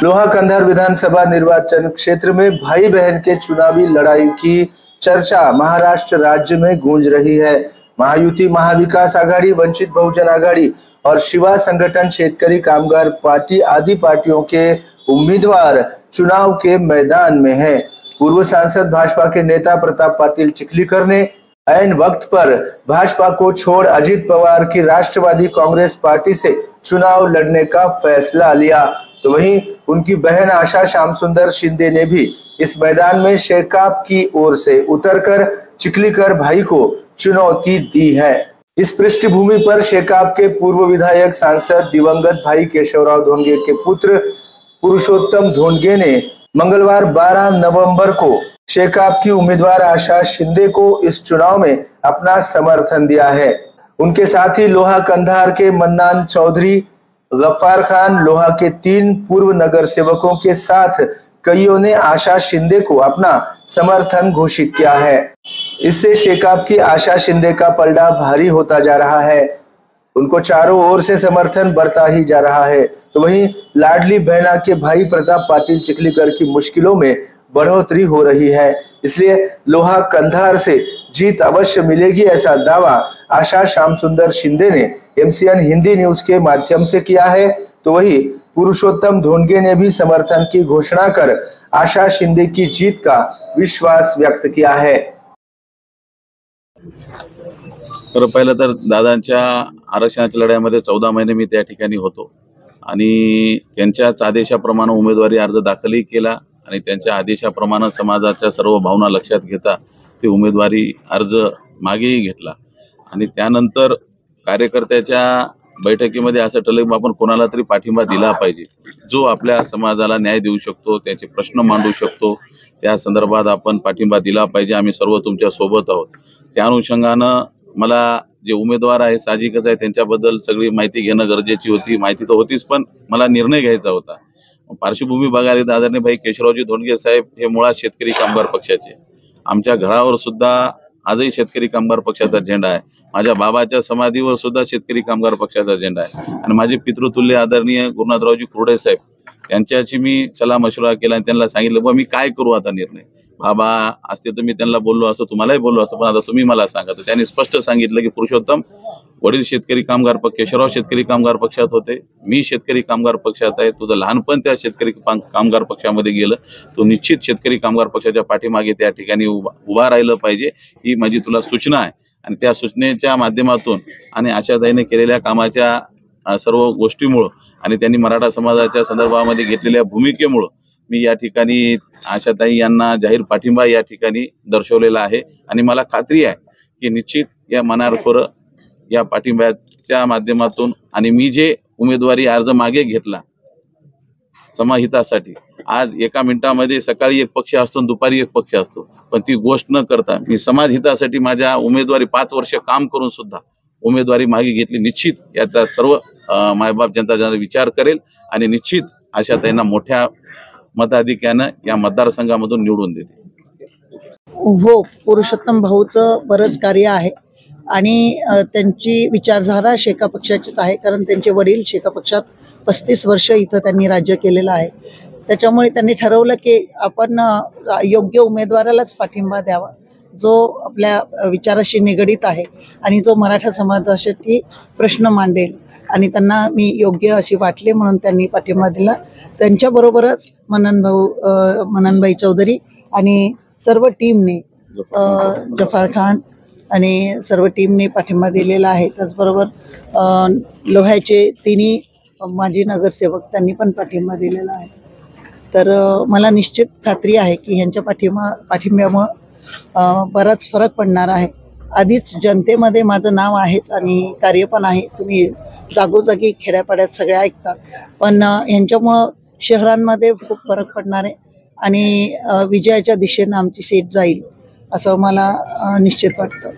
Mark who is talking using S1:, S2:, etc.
S1: लोहा कंधार विधानसभा निर्वाचन क्षेत्र में भाई बहन के चुनावी लड़ाई की चर्चा महाराष्ट्र राज्य में गूंज रही है। महायुति, महाविकास आघाड़ी, वंचित बहुजन आघाड़ी और शिवा संगठन, शेतकरी कामगार पार्टी आदि पार्टियों के उम्मीदवार चुनाव के मैदान में हैं। पूर्व सांसद भाजपा के नेता प्रताप पाटिल चिखलीकर ने ऐन वक्त पर भाजपा को छोड़ अजित पवार की राष्ट्रवादी कांग्रेस पार्टी से चुनाव लड़ने का फैसला लिया, तो वहीं उनकी बहन आशा श्यामसुंदर शिंदे ने भी इस मैदान में शेकाप की ओर से उतरकर चिखलीकर भाई को चुनौती दी है। इस पृष्ठभूमि पर शेकाप के पूर्व विधायक सांसद दिवंगत भाई केशवराव धोंडगे के पुत्र पुरुषोत्तम धोंडगे ने मंगलवार 12 नवंबर को शेकाप की उम्मीदवार आशा शिंदे को इस चुनाव में अपना समर्थन दिया है। उनके साथ ही लोहा कंधार के मन्नान चौधरी, गफ्फार खान, लोहा के 3 पूर्व नगर सेवकों के साथ कईयों ने आशा शिंदे को अपना समर्थन घोषित किया है। इससे शेकाप की आशा शिंदे का पलड़ा भारी होता जा रहा है। उनको चारों ओर से समर्थन बढ़ता ही जा रहा है, तो वहीं लाडली बहना के भाई प्रताप पाटिल चिखलीकर की मुश्किलों में बढ़ोतरी हो रही है। इसलिए लोहा कंधार से जीत अवश्य मिलेगी, ऐसा दावा आशा श्यामसुंदर शिंदे ने एमसीएन हिंदी न्यूज के माध्यम से किया है। तो वही पुरुषोत्तम धोंडगे ने भी समर्थन की घोषणा कर आशा शिंदे की जीत का विश्वास व्यक्त किया है।
S2: तर पहिलं तर दादांच्या आरक्षणाच्या लढ्यामध्ये 14 महिने मी त्या ठिकाणी होतो आणि त्यांच्याच आदेशाप्रमाणे उमेदवारी अर्ज दाखलही केला आणि त्यांच्या आदेशाप्रमाणे समाजाच्या सर्व भावना लक्षात घेता ते उमेदवारी अर्ज मागेही घेतला आणि त्यानंतर कार्यकर्त्याच्या बैठकीमध्ये असं ठरलं की आपण कोणाला तरी पाठिंबा दिला पाहिजे, जो आपल्या समाजाला न्याय देऊ शकतो, त्याचे प्रश्न मांडू शकतो, त्या संदर्भात आपण पाठिंबा दिला पाहिजे। आम्ही सर्व तुमच्या सोबत आहोत। त्या अनुषंगानं मला जे उमेदवार आहे साहजिकच आहे त्यांच्याबद्दल सगळी माहिती घेणं गरजेची होती। माहिती तर होतीच, पण मला निर्णय घ्यायचा होता। पार्श्वभूमी बघायला तर आदरणीय भाई केशवरावजी धोंडगे साहेब हे मुळात शेतकरी कामगार पक्षाचे, आमच्या घरावर सुद्धा आजही शेतकरी कामगार पक्षाचा झेंडा आहे। माझ्या बाबाच्या समाधीवर सुद्धा शेतकरी कामगार पक्षाचा झेंडा आहे आणि माझे पितृतुल्य आदरणीय गुरुनाथरावजी कुर्डे साहेब यांच्याशी मी सल्ला मशवरा केला आणि त्यांना सांगितलं बा मी काय करू आता निर्णय। बाबा असते तर मी त्यांना बोललो असं, तुम्हालाही बोललो असं, पण आता तुम्ही मला सांगा। तर त्यांनी स्पष्ट सांगितलं की पुरुषोत्तम, वडील शेतकरी कामगार पक्ष, केशवराव शेतकरी कामगार पक्षात होते, मी शेतकरी कामगार पक्षात आहे, तुझं लहानपण त्या शेतकरी कामगार पक्षामध्ये गेलं, तो निश्चित शेतकरी कामगार पक्षाच्या पाठीमागे त्या ठिकाणी उभा राहिलं पाहिजे, ही माझी तुला सूचना आहे। आणि त्या सूचनेच्या माध्यमातून आणि आशाताईने केलेल्या कामाच्या सर्व गोष्टीमुळे आणि त्यांनी मराठा समाजाच्या संदर्भामध्ये घेतलेल्या भूमिकेमुळे मी या ठिकाणी आशाताई यांना जाहीर पाठिंबा या ठिकाणी दर्शवलेला आहे आणि मला खात्री आहे की निश्चित या मनारखोर या पाठिंब्याच्या माध्यमातून आणि मी जे उमेदवारी अर्ज मागे घेतला समाहितासाठी, आज एका मिनिटामध्ये सकाळी एक पक्ष असतो दुपारी एक पक्ष असतो, पण ती गोष्ट न करता मी समाजहितासाठी माझ्या उमेदवारी 5 वर्ष काम करून सुद्धा उमेदवारी मागे घेतली। निश्चित याचा सर्व मायबाप जनता जनार्दन विचार करेल आणि निश्चित आशाताईंना मोठ्या मताधिक्याने या मतदारसंघामधून निवडून देते।
S3: हो, पुरुषोत्तम भाऊचं बरंच कार्य आहे आणि त्यांची विचारधारा शेका पक्षाचीच आहे, कारण त्यांचे वडील शेका पक्षात 35 वर्ष इथं त्यांनी राज्य केलेलं आहे। त्याच्यामुळे त्यांनी ठरवलं की आपण योग्य उमेदवारालाच पाठिंबा द्यावा, जो आपल्या विचाराशी निगडीत आहे आणि जो मराठा समाजासाठी प्रश्न मांडेल, आणि त्यांना मी योग्य अशी वाटले म्हणून त्यांनी पाठिंबा दिला। त्यांच्याबरोबरच मननभाई चौधरी आणि सर्व टीमने, गफ्फार खान आणि सर्व टीमने पाठिंबा दिलेला आहे। त्याचबरोबर लोह्याचे 3 माजी नगरसेवक त्यांनी पण पाठिंबा दिलेला आहे। तर मला निश्चित खात्री आहे की ह्यांच्या पाठिंब्यामुळे बराच फरक पडणार आहे। आधीच जनतेमध्ये माझं नाव आहेच आणि कार्य पण आहे, तुम्ही जागोजागी खेड्यापाड्यात सगळे ऐकतात, पण ह्यांच्यामुळं शहरांमध्ये खूप फरक पडणार आहे आणि विजयाच्या दिशेनं आमची सीट जाईल असं मला निश्चित वाटतं।